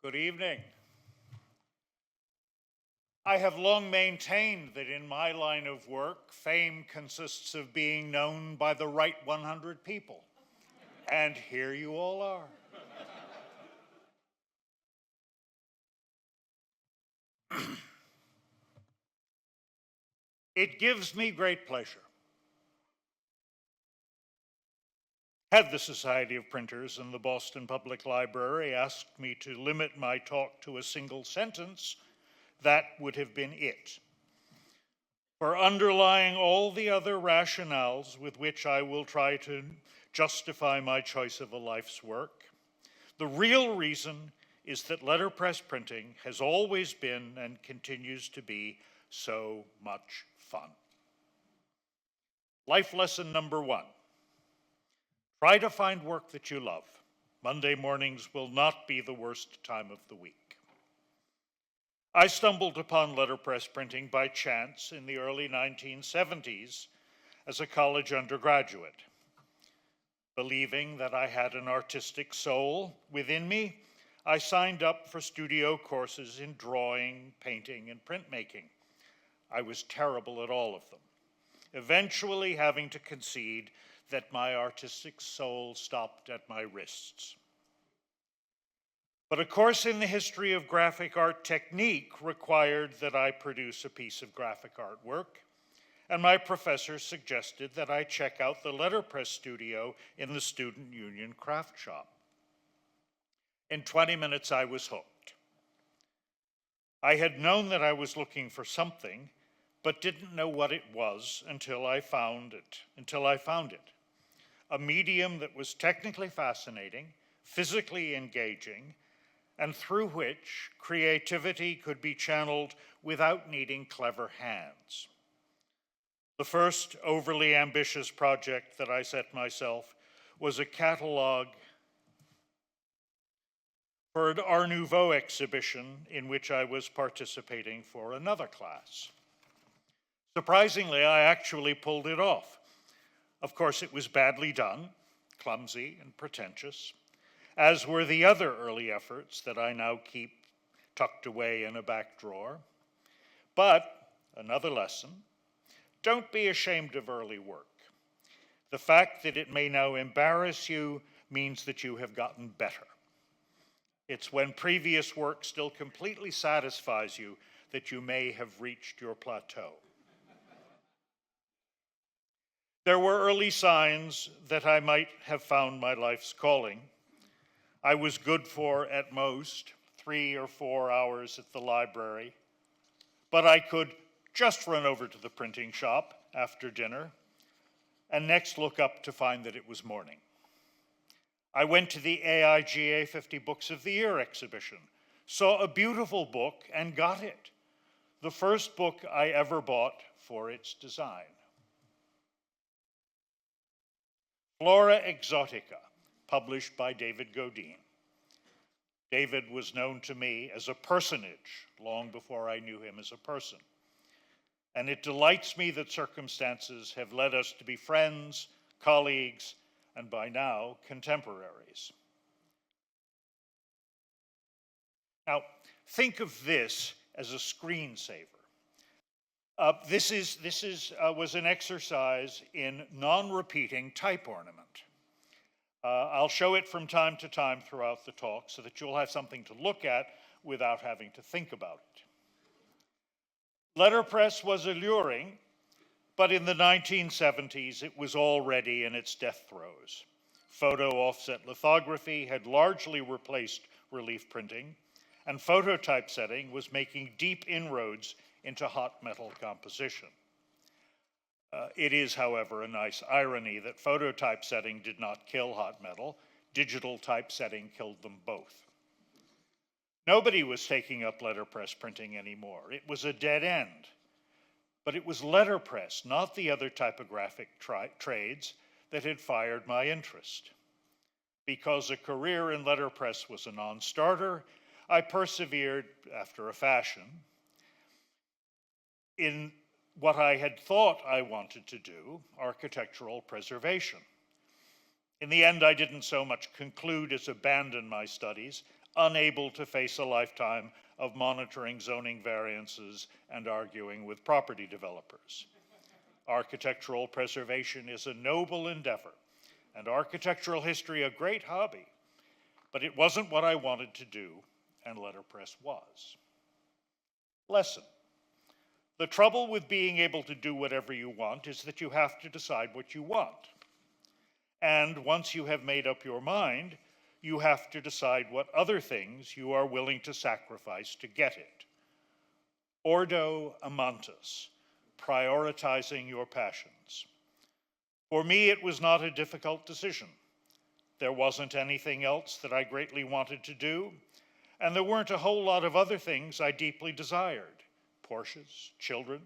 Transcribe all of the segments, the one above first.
Good evening. I have long maintained that in my line of work, fame consists of being known by the right 100 people. And here you all are. It gives me great pleasure. Had the Society of Printers and the Boston Public Library asked me to limit my talk to a single sentence, that would have been it. For underlying all the other rationales with which I will try to justify my choice of a life's work, the real reason is that letterpress printing has always been and continues to be so much fun. Life lesson number 1. Try to find work that you love. Monday mornings will not be the worst time of the week. I stumbled upon letterpress printing by chance in the early 1970s as a college undergraduate. Believing that I had an artistic soul within me, I signed up for studio courses in drawing, painting, and printmaking. I was terrible at all of them, eventually having to concede that my artistic soul stopped at my wrists. But a course in the history of graphic art technique required that I produce a piece of graphic artwork, and my professor suggested that I check out the letterpress studio in the Student Union craft shop. In 20 minutes, I was hooked. I had known that I was looking for something, but didn't know what it was until I found it. A medium that was technically fascinating, physically engaging, and through which creativity could be channeled without needing clever hands. The first overly ambitious project that I set myself was a catalog for an Art Nouveau exhibition in which I was participating for another class. Surprisingly, I actually pulled it off. Of course, it was badly done, clumsy and pretentious, as were the other early efforts that I now keep tucked away in a back drawer. But, another lesson, don't be ashamed of early work. The fact that it may now embarrass you means that you have gotten better. It's when previous work still completely satisfies you that you may have reached your plateau. There were early signs that I might have found my life's calling. I was good for, at most, 3 or 4 hours at the library, but I could just run over to the printing shop after dinner and next look up to find that it was morning. I went to the AIGA 50 Books of the Year exhibition, saw a beautiful book and got it. The first book I ever bought for its design. Flora Exotica, published by David Godine. David was known to me as a personage long before I knew him as a person. And it delights me that circumstances have led us to be friends, colleagues, and by now, contemporaries. Now, think of this as a screensaver. This was an exercise in non-repeating type ornament. I'll show it from time to time throughout the talk so that you'll have something to look at without having to think about it. Letterpress was alluring, but in the 1970s it was already in its death throes. Photo offset lithography had largely replaced relief printing, and phototypesetting was making deep inroads into hot metal composition. It is, however, a nice irony that phototypesetting did not kill hot metal. Digital typesetting killed them both. Nobody was taking up letterpress printing anymore. It was a dead end. But it was letterpress, not the other typographic trades, that had fired my interest. Because a career in letterpress was a non-starter, I persevered, after a fashion, in what I had thought I wanted to do, architectural preservation. In the end, I didn't so much conclude as abandon my studies, unable to face a lifetime of monitoring zoning variances and arguing with property developers. Architectural preservation is a noble endeavor, and architectural history a great hobby, but it wasn't what I wanted to do, and letterpress was. Lesson. The trouble with being able to do whatever you want is that you have to decide what you want. And once you have made up your mind, you have to decide what other things you are willing to sacrifice to get it. Ordo amantis, prioritizing your passions. For me, it was not a difficult decision. There wasn't anything else that I greatly wanted to do, and there weren't a whole lot of other things I deeply desired. Porsches, children.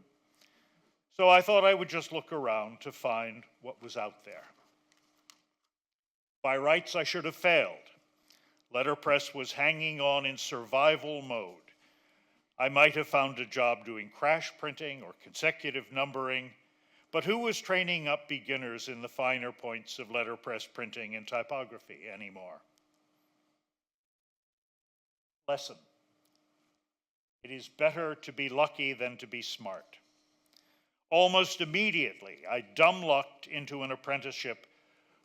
So I thought I would just look around to find what was out there. By rights, I should have failed. Letterpress was hanging on in survival mode. I might have found a job doing crash printing or consecutive numbering, but who was training up beginners in the finer points of letterpress printing and typography anymore? Lesson. It is better to be lucky than to be smart. Almost immediately, I dumb-lucked into an apprenticeship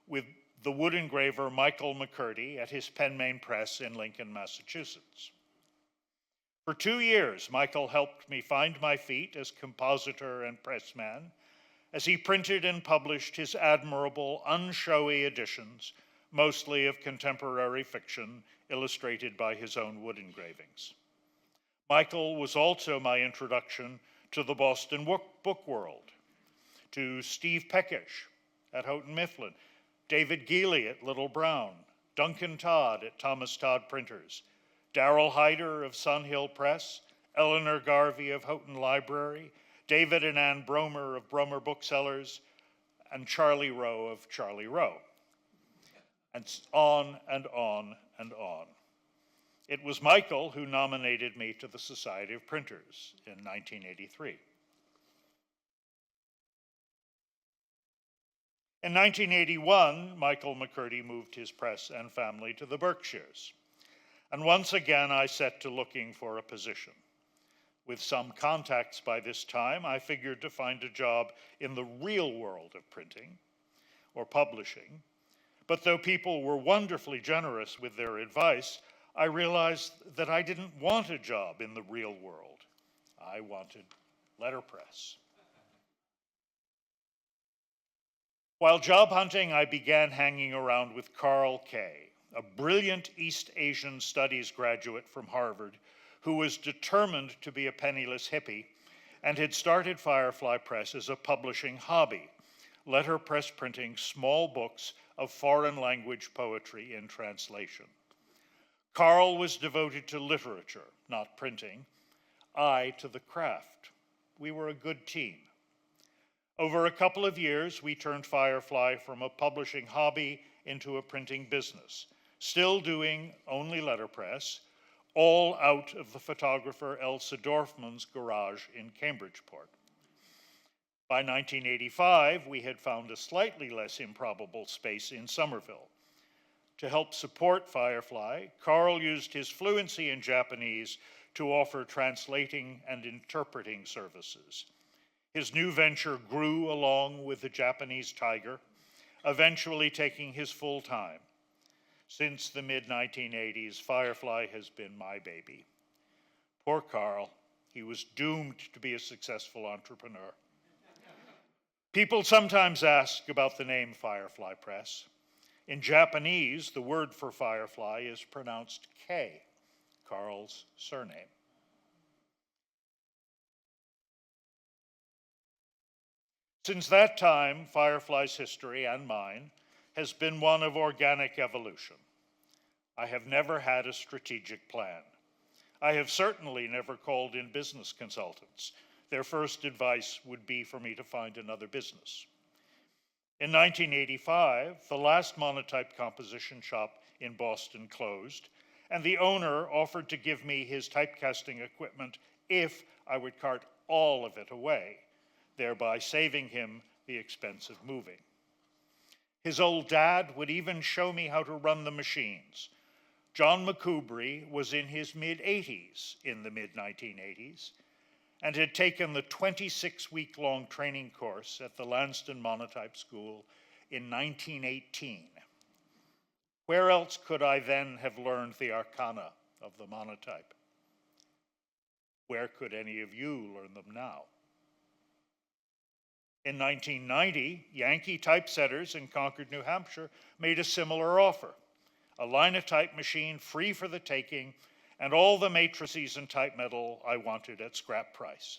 with the wood engraver Michael McCurdy at his Penmain Press in Lincoln, Massachusetts. For 2 years, Michael helped me find my feet as compositor and pressman as he printed and published his admirable, unshowy editions, mostly of contemporary fiction illustrated by his own wood engravings. Michael was also my introduction to the Boston book world, to Steve Peckish at Houghton Mifflin, David Geely at Little Brown, Duncan Todd at Thomas Todd Printers, Darrell Hyder of Sun Hill Press, Eleanor Garvey of Houghton Library, David and Ann Bromer of Bromer Booksellers, and Charlie Rowe of Charlie Rowe. And on and on and on. It was Michael who nominated me to the Society of Printers in 1983. In 1981, Michael McCurdy moved his press and family to the Berkshires. And once again, I set to looking for a position. With some contacts by this time, I figured to find a job in the real world of printing or publishing. But though people were wonderfully generous with their advice, I realized that I didn't want a job in the real world. I wanted letterpress. While job hunting, I began hanging around with Carl Kay, a brilliant East Asian studies graduate from Harvard who was determined to be a penniless hippie and had started Firefly Press as a publishing hobby, letterpress printing small books of foreign language poetry in translation. Carl was devoted to literature, not printing, I to the craft. We were a good team. Over a couple of years, we turned Firefly from a publishing hobby into a printing business, still doing only letterpress, all out of the photographer Elsa Dorfman's garage in Cambridgeport. By 1985, we had found a slightly less improbable space in Somerville. To help support Firefly, Carl used his fluency in Japanese to offer translating and interpreting services. His new venture grew along with the Japanese tiger, eventually taking his full time. Since the mid-1980s, Firefly has been my baby. Poor Carl, he was doomed to be a successful entrepreneur. People sometimes ask about the name Firefly Press. In Japanese, the word for firefly is pronounced K, Carl's surname. Since that time, Firefly's history and mine has been one of organic evolution. I have never had a strategic plan. I have certainly never called in business consultants. Their first advice would be for me to find another business. In 1985, the last monotype composition shop in Boston closed, and the owner offered to give me his typecasting equipment if I would cart all of it away, thereby saving him the expense of moving. His old dad would even show me how to run the machines, John McCoubrey was in his mid-80s in the mid-1980s and had taken the 26-week-long training course at the Lansdowne Monotype School in 1918. Where else could I then have learned the arcana of the monotype? Where could any of you learn them now? In 1990, Yankee typesetters in Concord, New Hampshire made a similar offer, a linotype machine free for the taking and all the matrices and type metal I wanted at scrap price.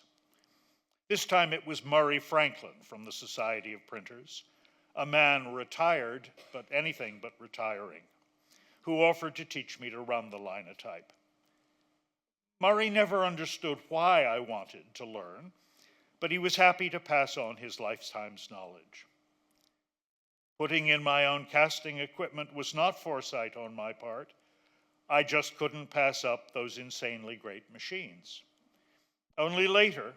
This time it was Murray Franklin from the Society of Printers, a man retired, but anything but retiring, who offered to teach me to run the linotype. Murray never understood why I wanted to learn, but he was happy to pass on his lifetime's knowledge. Putting in my own casting equipment was not foresight on my part. I just couldn't pass up those insanely great machines. Only later,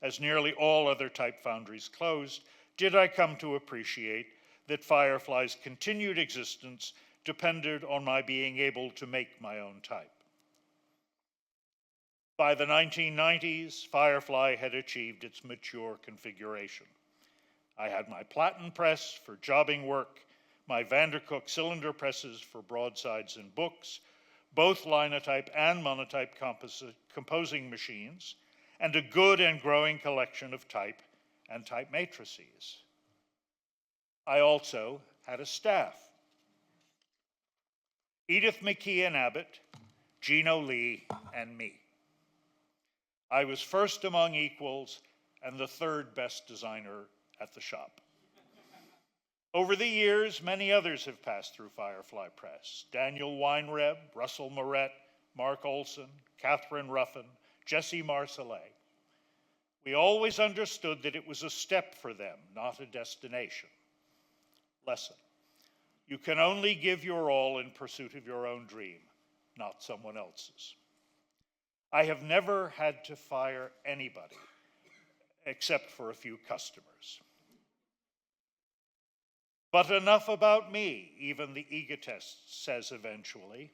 as nearly all other type foundries closed, did I come to appreciate that Firefly's continued existence depended on my being able to make my own type. By the 1990s, Firefly had achieved its mature configuration. I had my platen press for jobbing work, my Vandercook cylinder presses for broadsides and books, both linotype and monotype composing machines, and a good and growing collection of type and type matrices. I also had a staff. Edith McKeon Abbott, Gino Lee, and me. I was first among equals and the third best designer at the shop. Over the years, many others have passed through Firefly Press. Daniel Weinreb, Russell Moret, Mark Olson, Catherine Ruffin, Jesse Marcellet. We always understood that it was a step for them, not a destination. Lesson: you can only give your all in pursuit of your own dream, not someone else's. I have never had to fire anybody except for a few customers. But enough about me, even the egotist says eventually.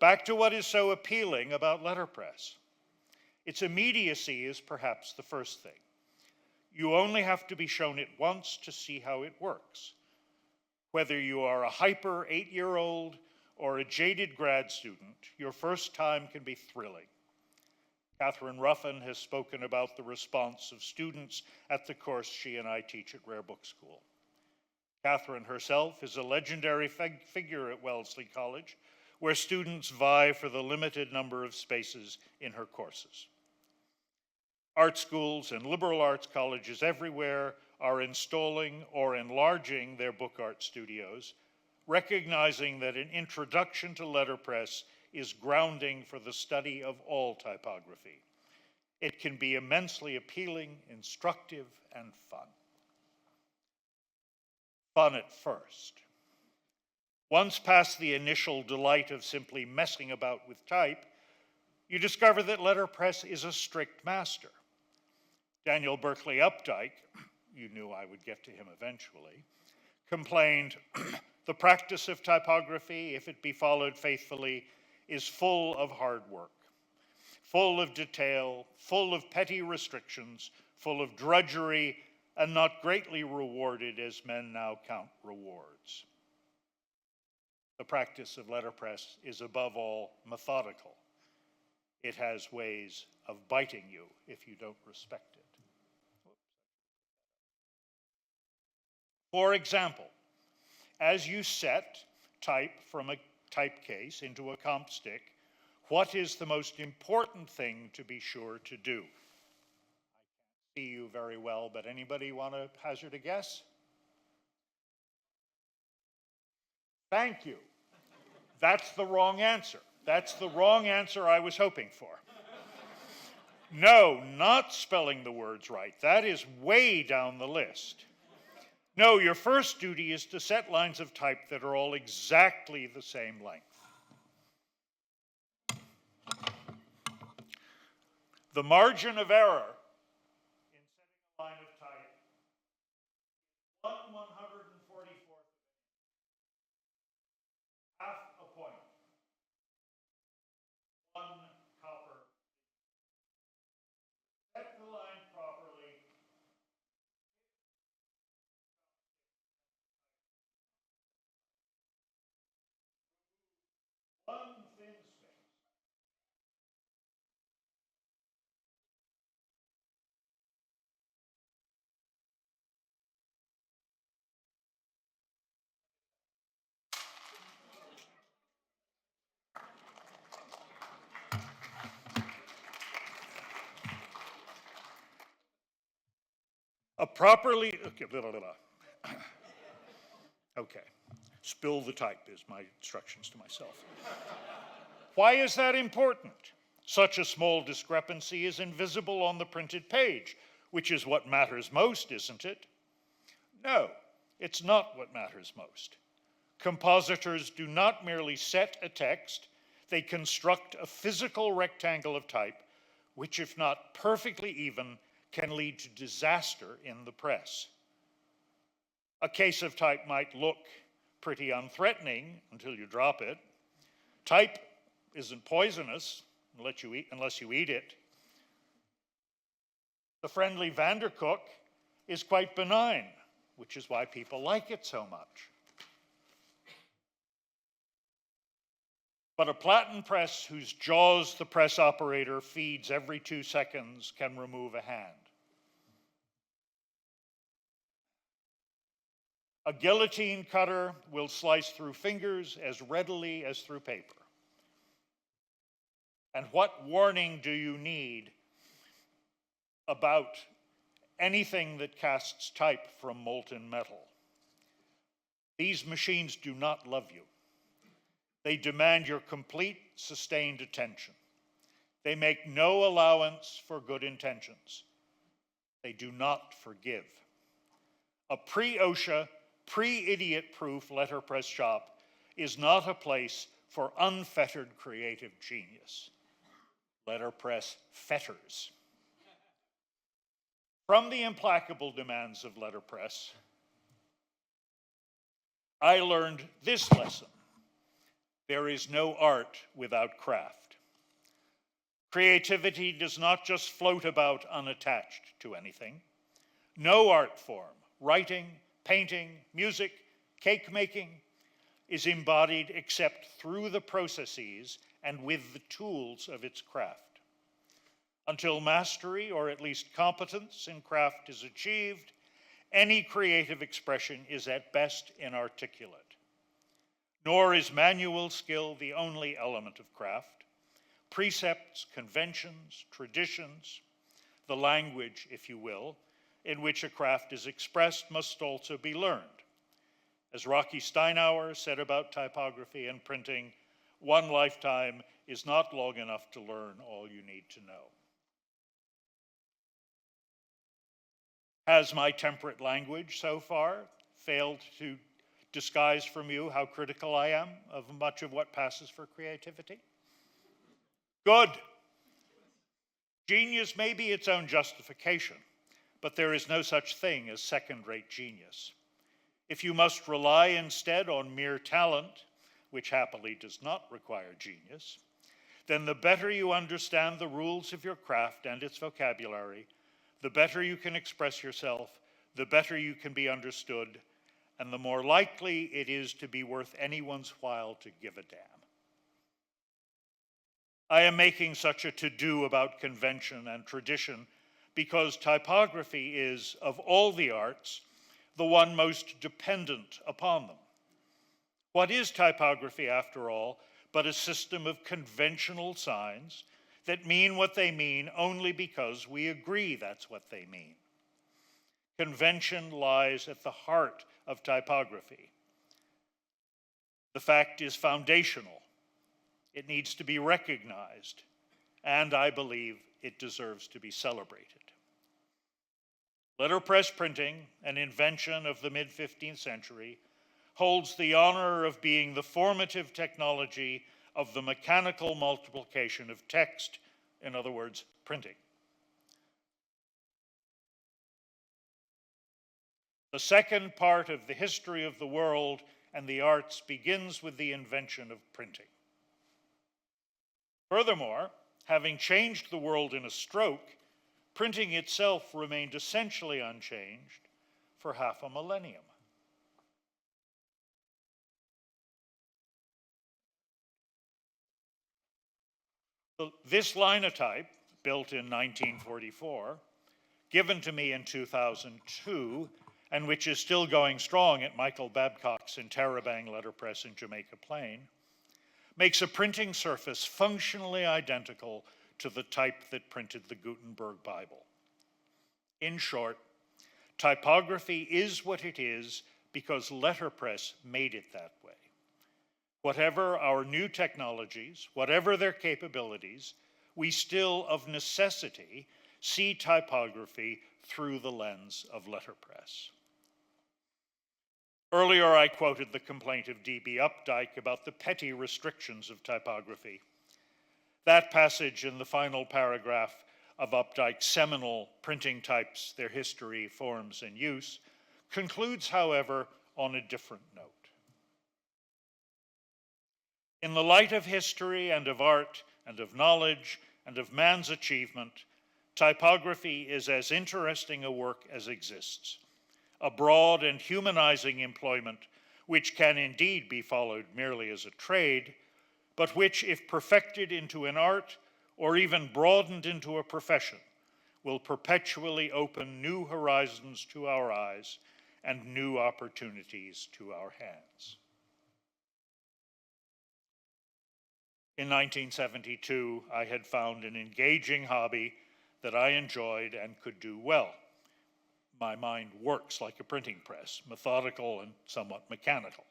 Back to what is so appealing about letterpress. Its immediacy is perhaps the first thing. You only have to be shown it once to see how it works. Whether you are a hyper 8-year-old or a jaded grad student, your first time can be thrilling. Catherine Ruffin has spoken about the response of students at the course she and I teach at Rare Book School. Catherine herself is a legendary figure at Wellesley College, where students vie for the limited number of spaces in her courses. Art schools and liberal arts colleges everywhere are installing or enlarging their book art studios, recognizing that an introduction to letterpress is grounding for the study of all typography. It can be immensely appealing, instructive, and fun. Fun at first. Once past the initial delight of simply messing about with type, you discover that letterpress is a strict master. Daniel Berkeley Updike, you knew I would get to him eventually, complained, "The practice of typography, if it be followed faithfully, is full of hard work, full of detail, full of petty restrictions, full of drudgery, and not greatly rewarded as men now count rewards." The practice of letterpress is above all methodical. It has ways of biting you if you don't respect it. For example, as you set type from a type case into a comp stick, what is the most important thing to be sure to do? I can't see you very well, but anybody want to hazard a guess? Thank you. That's the wrong answer. That's the wrong answer I was hoping for. No, not spelling the words right. That is way down the list. No, your first duty is to set lines of type that are all exactly the same length. The margin of error in setting a line of type is 1/144th, half a point. A properly, okay, blah, blah, blah. Okay, spill the type is my instructions to myself. Why is that important? Such a small discrepancy is invisible on the printed page, which is what matters most, isn't it? No, it's not what matters most. Compositors do not merely set a text, they construct a physical rectangle of type, which, if not perfectly even, can lead to disaster in the press. A case of type might look pretty unthreatening until you drop it. Type isn't poisonous unless you eat it. The friendly Vandercook is quite benign, which is why people like it so much. But a platen press whose jaws the press operator feeds every 2 seconds can remove a hand. A guillotine cutter will slice through fingers as readily as through paper. And what warning do you need about anything that casts type from molten metal? These machines do not love you. They demand your complete, sustained attention. They make no allowance for good intentions. They do not forgive. A pre-OSHA, pre-idiot-proof letterpress shop is not a place for unfettered creative genius. Letterpress fetters. From the implacable demands of letterpress, I learned this lesson. There is no art without craft. Creativity does not just float about unattached to anything. No art form, writing, painting, music, cake making, is embodied except through the processes and with the tools of its craft. Until mastery, or at least competence in craft, is achieved, any creative expression is at best inarticulate. Nor is manual skill the only element of craft. Precepts, conventions, traditions, the language, if you will, in which a craft is expressed must also be learned. As Rocky Steinauer said about typography and printing, one lifetime is not long enough to learn all you need to know. Has my temperate language so far failed to disguise from you how critical I am of much of what passes for creativity? Good. Genius may be its own justification, but there is no such thing as second-rate genius. If you must rely instead on mere talent, which happily does not require genius, then the better you understand the rules of your craft and its vocabulary, the better you can express yourself, the better you can be understood, and the more likely it is to be worth anyone's while to give a damn. I am making such a to-do about convention and tradition because typography is, of all the arts, the one most dependent upon them. What is typography, after all, but a system of conventional signs that mean what they mean only because we agree that's what they mean? Convention lies at the heart of typography. The fact is foundational. It needs to be recognized, and I believe it deserves to be celebrated. Letterpress printing, an invention of the mid-15th century, holds the honor of being the formative technology of the mechanical multiplication of text, in other words, printing. The second part of the history of the world and the arts begins with the invention of printing. Furthermore, having changed the world in a stroke, printing itself remained essentially unchanged for half a millennium. This linotype, built in 1944, given to me in 2002, and which is still going strong at Michael Babcock's Interrobang Letterpress in Jamaica Plain, makes a printing surface functionally identical to the type that printed the Gutenberg Bible. In short, Typography is what it is because letterpress made it that way. Whatever our new technologies, whatever their capabilities, we still, of necessity, see typography through the lens of letterpress. Earlier, I quoted the complaint of D.B. Updike about the petty restrictions of typography. That passage in the final paragraph of Updike's seminal Printing Types, Their History, Forms, and Use concludes, however, on a different note. In the light of history and of art and of knowledge and of man's achievement, typography is as interesting a work as exists, a broad and humanizing employment which can indeed be followed merely as a trade, but which, if perfected into an art or even broadened into a profession, will perpetually open new horizons to our eyes and new opportunities to our hands. In 1972, I had found an engaging hobby that I enjoyed and could do well. My mind works like a printing press, methodical and somewhat mechanical.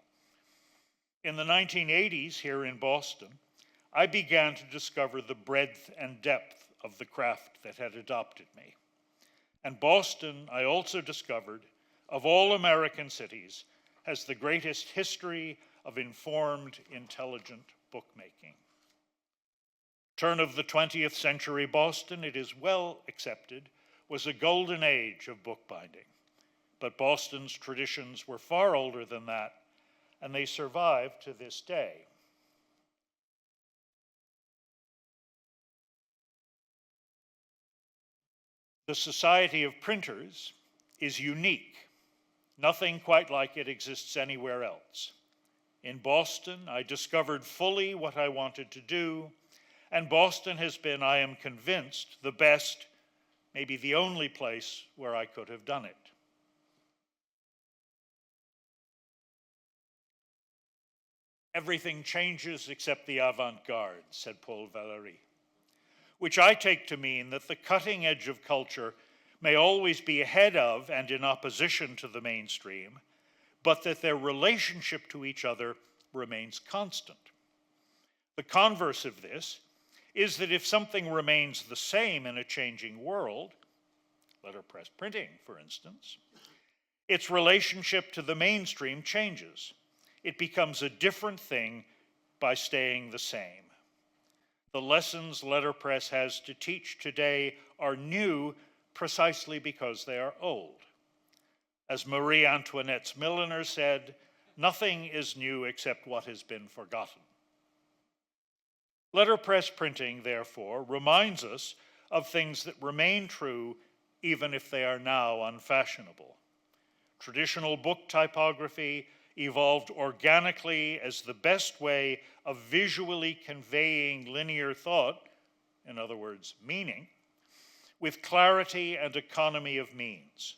In the 1980s, here in Boston, I began to discover the breadth and depth of the craft that had adopted me. And Boston, I also discovered, of all American cities, has the greatest history of informed, intelligent bookmaking. Turn of the 20th century Boston, it is well accepted, was a golden age of bookbinding. But Boston's traditions were far older than that, and they survive to this day. The Society of Printers is unique. Nothing quite like it exists anywhere else. In Boston, I discovered fully what I wanted to do, and Boston has been, I am convinced, the best, maybe the only place where I could have done it. Everything changes except the avant-garde, said Paul Valéry, which I take to mean that the cutting edge of culture may always be ahead of and in opposition to the mainstream, but that their relationship to each other remains constant. The converse of this is that if something remains the same in a changing world, letterpress printing, for instance, its relationship to the mainstream changes. It becomes a different thing by staying the same. The lessons letterpress has to teach today are new precisely because they are old. As Marie Antoinette's milliner said, nothing is new except what has been forgotten. Letterpress printing, therefore, reminds us of things that remain true even if they are now unfashionable. Traditional book typography evolved organically as the best way of visually conveying linear thought, in other words, meaning, with clarity and economy of means.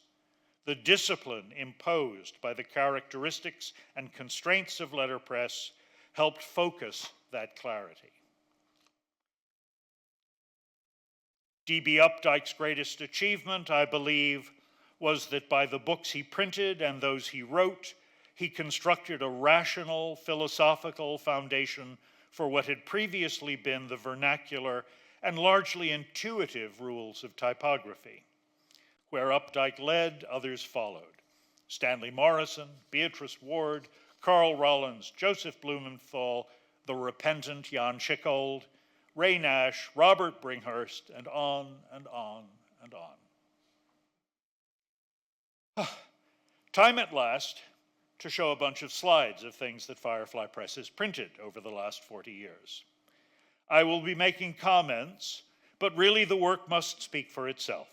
The discipline imposed by the characteristics and constraints of letterpress helped focus that clarity. D.B. Updike's greatest achievement, I believe, was that by the books he printed and those he wrote, he constructed a rational, philosophical foundation for what had previously been the vernacular and largely intuitive rules of typography. Where Updike led, others followed. Stanley Morrison, Beatrice Ward, Carl Rollins, Joseph Blumenthal, the repentant Jan Schickold, Ray Nash, Robert Bringhurst, and on and on and on. Time at last to show a bunch of slides of things that Firefly Press has printed over the last 40 years. I will be making comments, but really the work must speak for itself.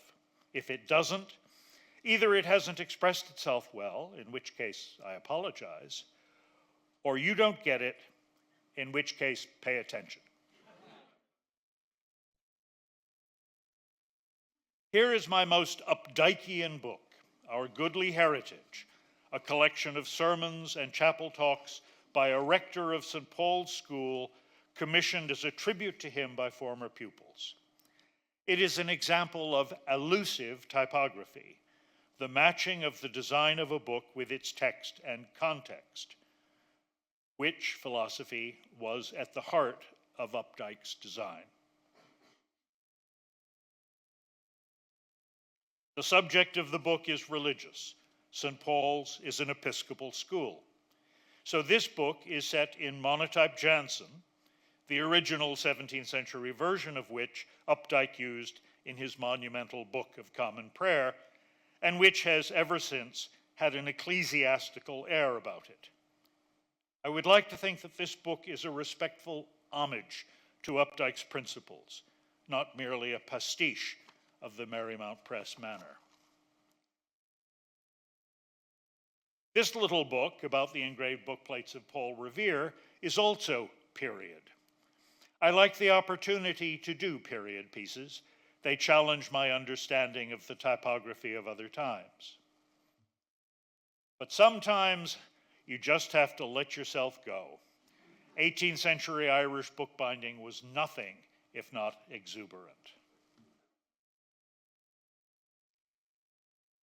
If it doesn't, either it hasn't expressed itself well, in which case I apologize, or you don't get it, in which case pay attention. Here is my most Updikean book, Our Goodly Heritage, a collection of sermons and chapel talks by a rector of St. Paul's School, commissioned as a tribute to him by former pupils. It is an example of elusive typography, the matching of the design of a book with its text and context, which philosophy was at the heart of Updike's design. The subject of the book is religious. St. Paul's is an Episcopal school. So this book is set in monotype Jansen, the original 17th century version of which Updike used in his monumental Book of Common Prayer, and which has ever since had an ecclesiastical air about it. I would like to think that this book is a respectful homage to Updike's principles, not merely a pastiche of the Marymount Press manner. This little book about the engraved bookplates of Paul Revere is also period. I like the opportunity to do period pieces. They challenge my understanding of the typography of other times. But sometimes you just have to let yourself go. 18th century Irish bookbinding was nothing if not exuberant.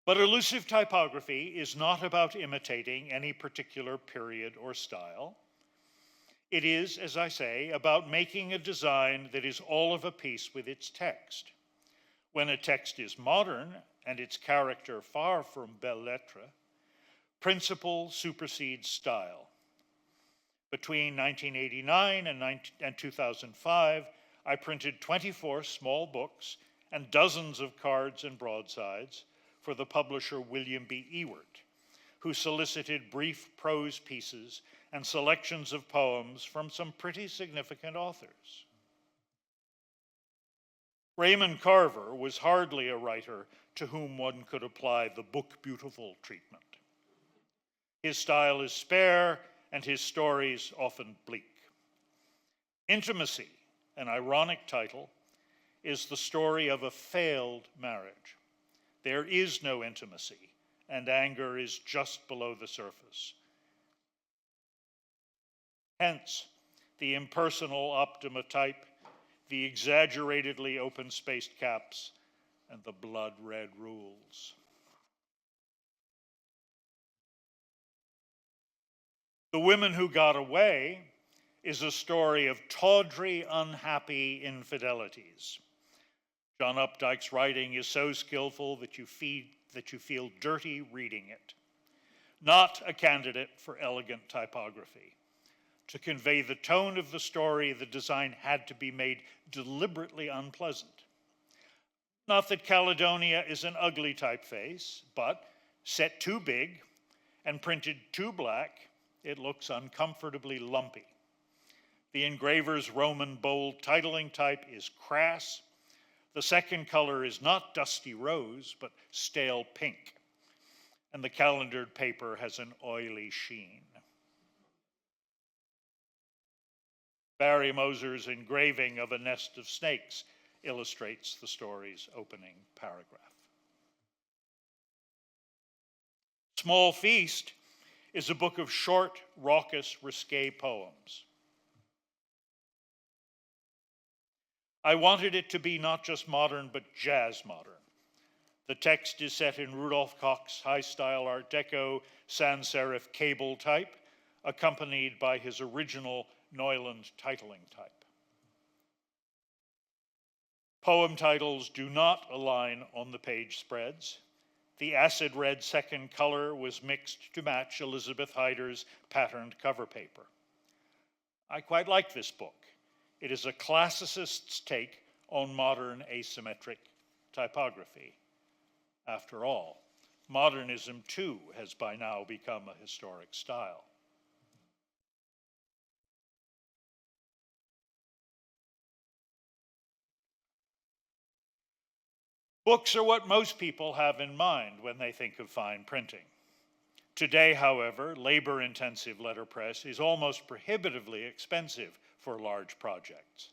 But elusive typography is not about imitating any particular period or style. It is, as I say, about making a design that is all of a piece with its text. When a text is modern and its character far from belles lettres, principle supersedes style. Between 1989 and 2005, I printed 24 small books and dozens of cards and broadsides for the publisher William B. Ewart, who solicited brief prose pieces and selections of poems from some pretty significant authors. Raymond Carver was hardly a writer to whom one could apply the book beautiful treatment. His style is spare and his stories often bleak. Intimacy, an ironic title, is the story of a failed marriage. There is no intimacy, and anger is just below the surface. Hence, the impersonal Optima type, the exaggeratedly open-spaced caps, and the blood-red rules. The Women Who Got Away is a story of tawdry, unhappy infidelities. John Updike's writing is so skillful that you feel dirty reading it. Not a candidate for elegant typography. To convey the tone of the story, the design had to be made deliberately unpleasant. Not that Caledonia is an ugly typeface, but set too big and printed too black, it looks uncomfortably lumpy. The engraver's Roman bold titling type is crass. The second color is not dusty rose, but stale pink. And the calendared paper has an oily sheen. Barry Moser's engraving of a nest of snakes illustrates the story's opening paragraph. Small Feast is a book of short, raucous, risque poems. I wanted it to be not just modern, but jazz modern. The text is set in Rudolph Koch's high-style Art Deco sans serif cable type, accompanied by his original Neuland titling type. Poem titles do not align on the page spreads. The acid red second color was mixed to match Elizabeth Hyder's patterned cover paper. I quite like this book. It is a classicist's take on modern asymmetric typography. After all, modernism too has by now become a historic style. Books are what most people have in mind when they think of fine printing. Today, however, labor-intensive letterpress is almost prohibitively expensive for large projects.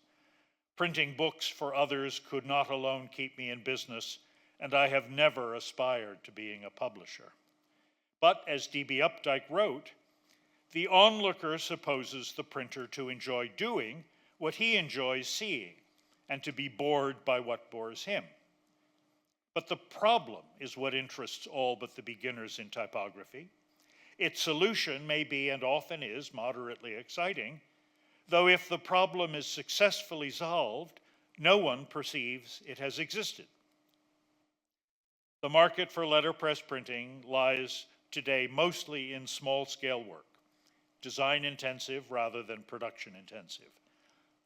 Printing books for others could not alone keep me in business, and I have never aspired to being a publisher. But as D.B. Updike wrote, the onlooker supposes the printer to enjoy doing what he enjoys seeing, and to be bored by what bores him. But the problem is what interests all but the beginners in typography. Its solution may be, and often is, moderately exciting, though if the problem is successfully solved, no one perceives it has existed. The market for letterpress printing lies today mostly in small-scale work, design-intensive rather than production-intensive.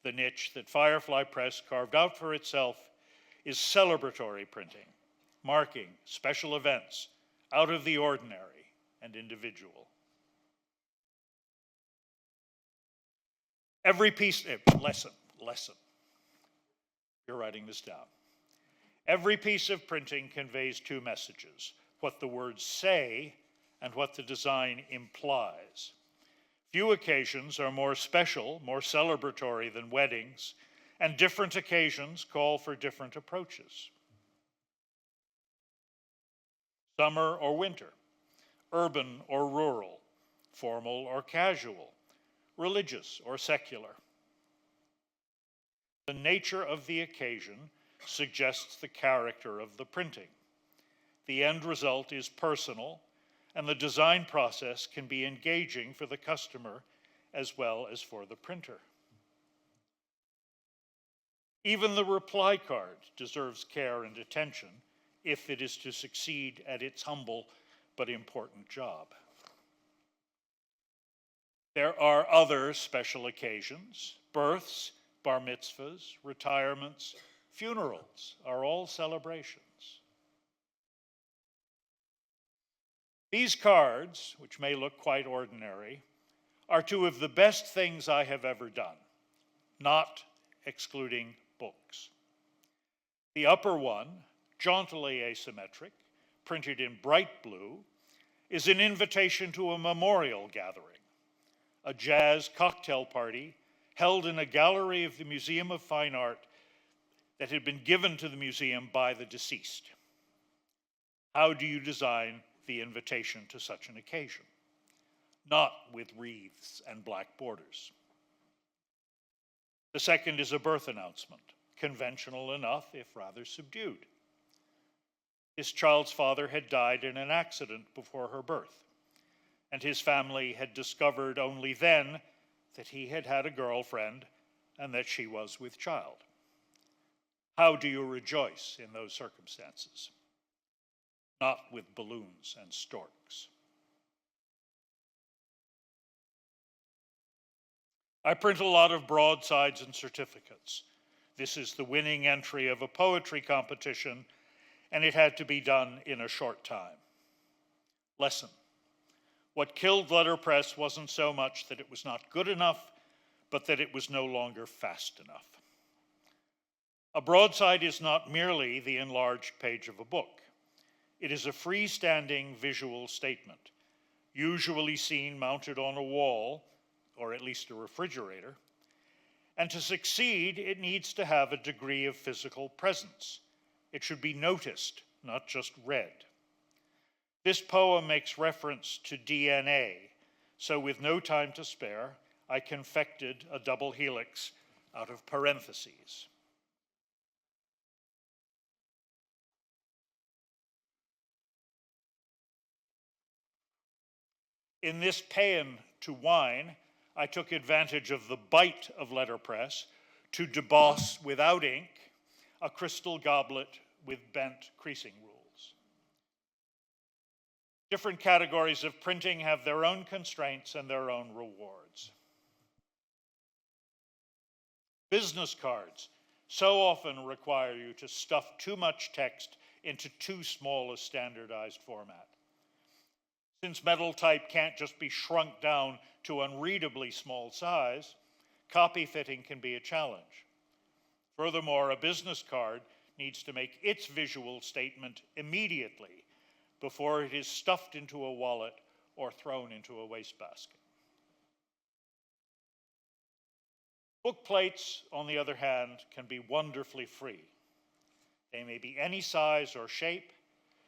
The niche that Firefly Press carved out for itself is celebratory printing, marking special events, out of the ordinary and individual. Every piece, lesson. You're writing this down. Every piece of printing conveys two messages, what the words say and what the design implies. Few occasions are more special, more celebratory than weddings, and different occasions call for different approaches. Summer or winter, urban or rural, formal or casual, religious or secular. The nature of the occasion suggests the character of the printing. The end result is personal, and the design process can be engaging for the customer as well as for the printer. Even the reply card deserves care and attention if it is to succeed at its humble but important job. There are other special occasions. Births, bar mitzvahs, retirements, funerals are all celebrations. These cards, which may look quite ordinary, are two of the best things I have ever done, not excluding books. The upper one, jauntily asymmetric, printed in bright blue, is an invitation to a memorial gathering, a jazz cocktail party held in a gallery of the Museum of Fine Art that had been given to the museum by the deceased. How do you design the invitation to such an occasion? Not with wreaths and black borders. The second is a birth announcement, conventional enough, if rather subdued. This child's father had died in an accident before her birth, and his family had discovered only then that he had had a girlfriend and that she was with child. How do you rejoice in those circumstances? Not with balloons and storks. I print a lot of broadsides and certificates. This is the winning entry of a poetry competition, and it had to be done in a short time. Lesson. What killed letterpress wasn't so much that it was not good enough, but that it was no longer fast enough. A broadside is not merely the enlarged page of a book. It is a freestanding visual statement, usually seen mounted on a wall, or at least a refrigerator, and to succeed, it needs to have a degree of physical presence. It should be noticed, not just read. This poem makes reference to DNA, so with no time to spare, I confected a double helix out of parentheses. In this paean to wine, I took advantage of the bite of letterpress to deboss without ink a crystal goblet with bent creasing rules. Different categories of printing have their own constraints and their own rewards. Business cards so often require you to stuff too much text into too small a standardized format. Since metal type can't just be shrunk down to unreadably small size, copy fitting can be a challenge. Furthermore, a business card needs to make its visual statement immediately before it is stuffed into a wallet or thrown into a wastebasket. Book plates, on the other hand, can be wonderfully free. They may be any size or shape,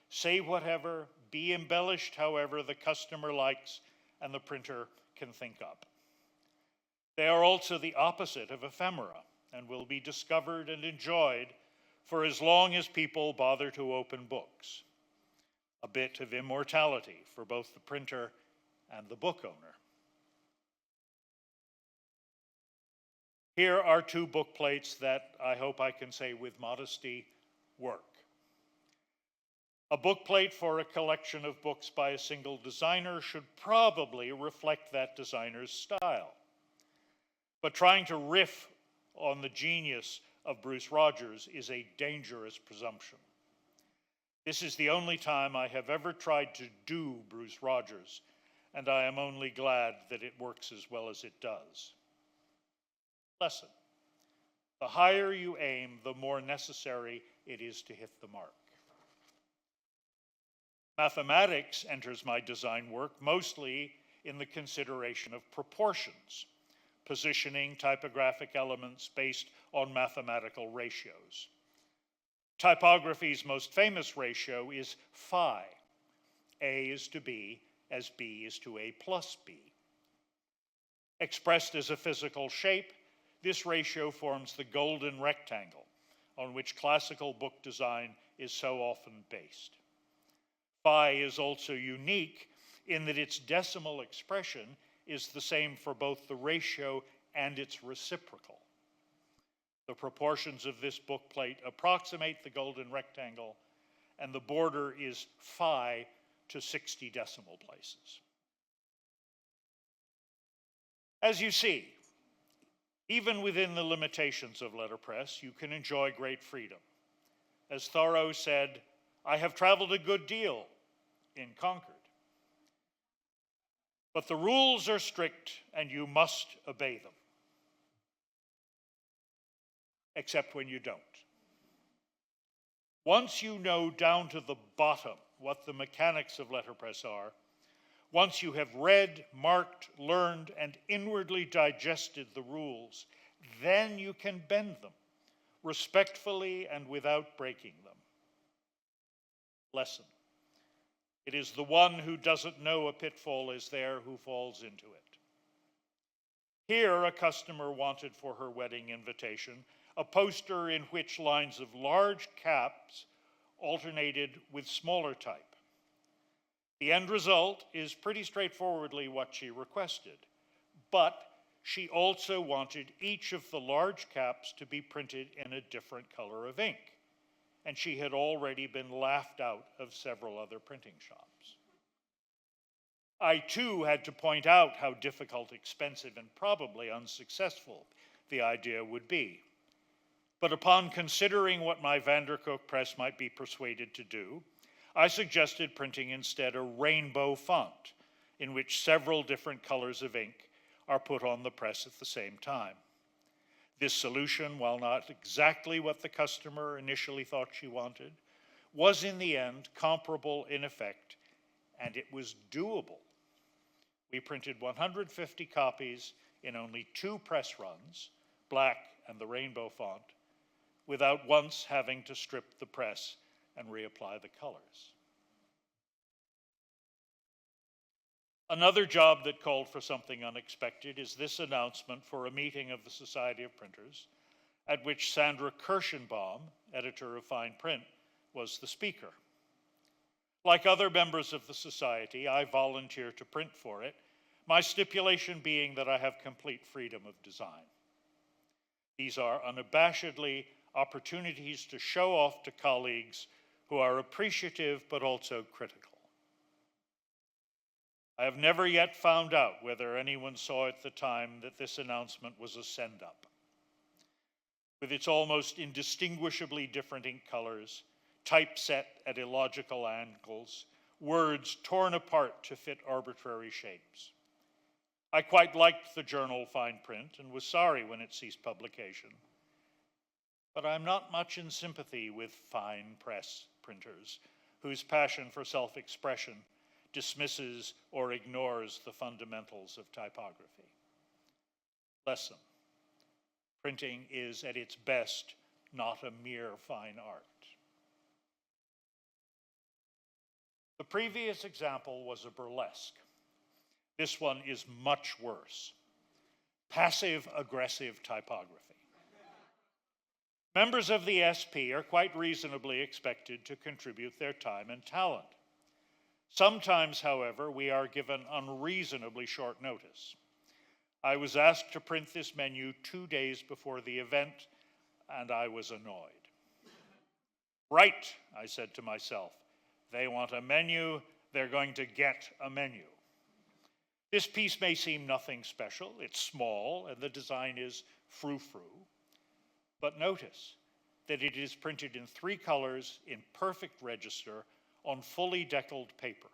say whatever, be embellished however the customer likes and the printer can think up. They are also the opposite of ephemera and will be discovered and enjoyed for as long as people bother to open books. A bit of immortality for both the printer and the book owner. Here are two book plates that I hope I can say with modesty work. A book plate for a collection of books by a single designer should probably reflect that designer's style. But trying to riff on the genius of Bruce Rogers is a dangerous presumption. This is the only time I have ever tried to do Bruce Rogers, and I am only glad that it works as well as it does. Lesson: the higher you aim, the more necessary it is to hit the mark. Mathematics enters my design work mostly in the consideration of proportions, positioning typographic elements based on mathematical ratios. Typography's most famous ratio is phi. A is to B as B is to A plus B. Expressed as a physical shape, this ratio forms the golden rectangle on which classical book design is so often based. Phi is also unique in that its decimal expression is the same for both the ratio and its reciprocal. The proportions of this book plate approximate the golden rectangle, and the border is phi to 60 decimal places. As you see, even within the limitations of letterpress, you can enjoy great freedom. As Thoreau said, "I have traveled a good deal in Concord." But the rules are strict and you must obey them. Except when you don't. Once you know down to the bottom what the mechanics of letterpress are, once you have read, marked, learned, and inwardly digested the rules, then you can bend them respectfully and without breaking them. Lesson: it is the one who doesn't know a pitfall is there who falls into it. Here, a customer wanted for her wedding invitation a poster in which lines of large caps alternated with smaller type. The end result is pretty straightforwardly what she requested, but she also wanted each of the large caps to be printed in a different color of ink, and she had already been laughed out of several other printing shops. I too had to point out how difficult, expensive, and probably unsuccessful the idea would be. But upon considering what my Vandercook press might be persuaded to do, I suggested printing instead a rainbow font in which several different colors of ink are put on the press at the same time. This solution, while not exactly what the customer initially thought she wanted, was in the end comparable in effect, and it was doable. We printed 150 copies in only 2 press runs, black and the rainbow font, without once having to strip the press and reapply the colors. Another job that called for something unexpected is this announcement for a meeting of the Society of Printers, at which Sandra Kirschenbaum, editor of Fine Print, was the speaker. Like other members of the Society, I volunteer to print for it, my stipulation being that I have complete freedom of design. These are unabashedly opportunities to show off to colleagues who are appreciative but also critical. I have never yet found out whether anyone saw at the time that this announcement was a send-up. With its almost indistinguishably different ink colors, typeset at illogical angles, words torn apart to fit arbitrary shapes. I quite liked the journal Fine Print and was sorry when it ceased publication. But I'm not much in sympathy with fine press printers whose passion for self-expression dismisses or ignores the fundamentals of typography. Lesson: printing is at its best not a mere fine art. The previous example was a burlesque. This one is much worse. Passive-aggressive typography. Members of the SP are quite reasonably expected to contribute their time and talent. Sometimes, however, we are given unreasonably short notice. I was asked to print this menu 2 days before the event, and I was annoyed. Right, I said to myself, they want a menu, they're going to get a menu. This piece may seem nothing special, it's small, and the design is frou-frou. But notice that it is printed in 3 colors in perfect register on fully deckled paper.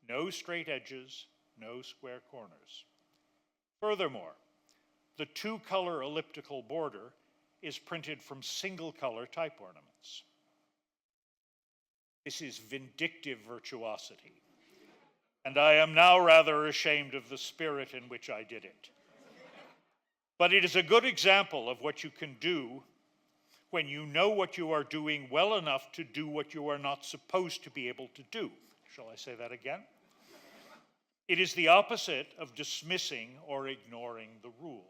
No straight edges, no square corners. Furthermore, the 2-color elliptical border is printed from single-color type ornaments. This is vindictive virtuosity, and I am now rather ashamed of the spirit in which I did it. But it is a good example of what you can do when you know what you are doing well enough to do what you are not supposed to be able to do. Shall I say that again? It is the opposite of dismissing or ignoring the rules.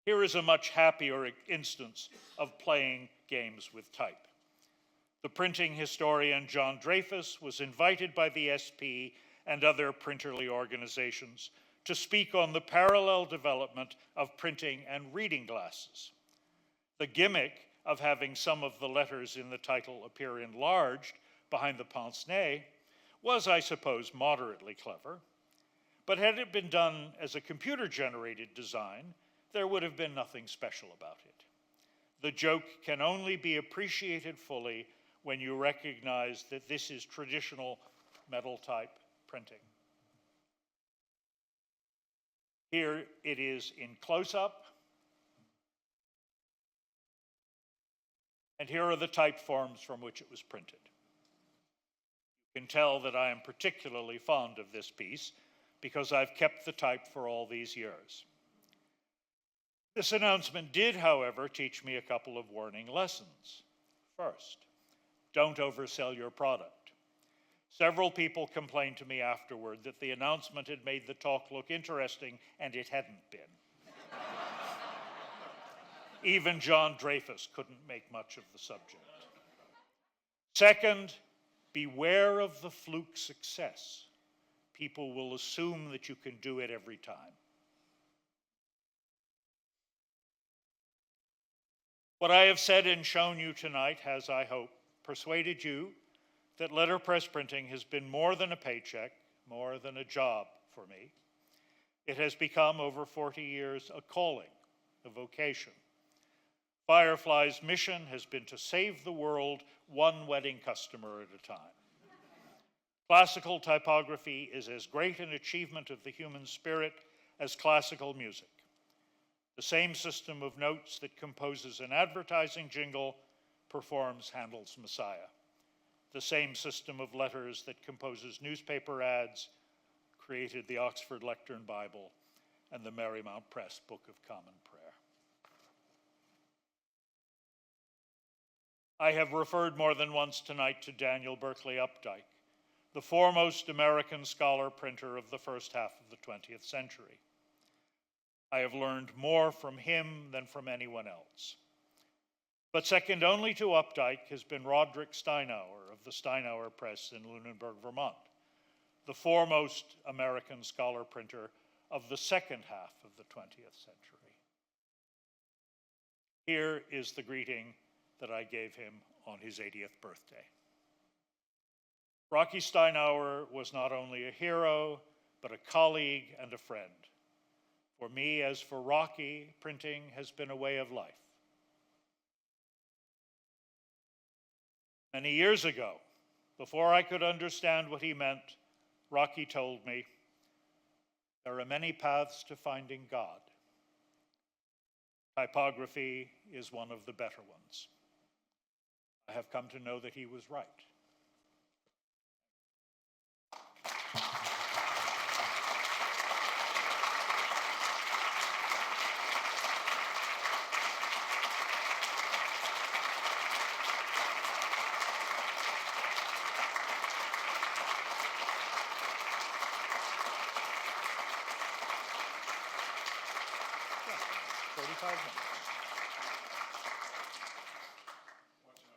Here is a much happier instance of playing games with type. The printing historian John Dreyfus was invited by the SP and other printerly organizations to speak on the parallel development of printing and reading glasses. The gimmick of having some of the letters in the title appear enlarged behind the pince-nez was, I suppose, moderately clever, but had it been done as a computer-generated design, there would have been nothing special about it. The joke can only be appreciated fully when you recognize that this is traditional metal type printing. Here it is in close-up, and here are the type forms from which it was printed. You can tell that I am particularly fond of this piece because I've kept the type for all these years. This announcement did, however, teach me a couple of warning lessons. First, don't oversell your product. Several people complained to me afterward that the announcement had made the talk look interesting, and it hadn't been. Even John Dreyfus couldn't make much of the subject. Second, beware of the fluke success. People will assume that you can do it every time. What I have said and shown you tonight has, I hope, persuaded you that letterpress printing has been more than a paycheck, more than a job for me. It has become, over 40 years, a calling, a vocation. Firefly's mission has been to save the world one wedding customer at a time. Classical typography is as great an achievement of the human spirit as classical music. The same system of notes that composes an advertising jingle performs Handel's Messiah. The same system of letters that composes newspaper ads created the Oxford Lectern Bible and the Marymount Press Book of Common Prayer. I have referred more than once tonight to Daniel Berkeley Updike, the foremost American scholar printer of the first half of the 20th century. I have learned more from him than from anyone else. But second only to Updike has been Roderick Steinauer of the Steinauer Press in Lunenburg, Vermont, the foremost American scholar printer of the second half of the 20th century. Here is the greeting that I gave him on his 80th birthday. Rocky Steinauer was not only a hero, but a colleague and a friend. For me, as for Rocky, printing has been a way of life. Many years ago, before I could understand what he meant, Rocky told me, there are many paths to finding God. Typography is one of the better ones. I have come to know that he was right. 25 minutes.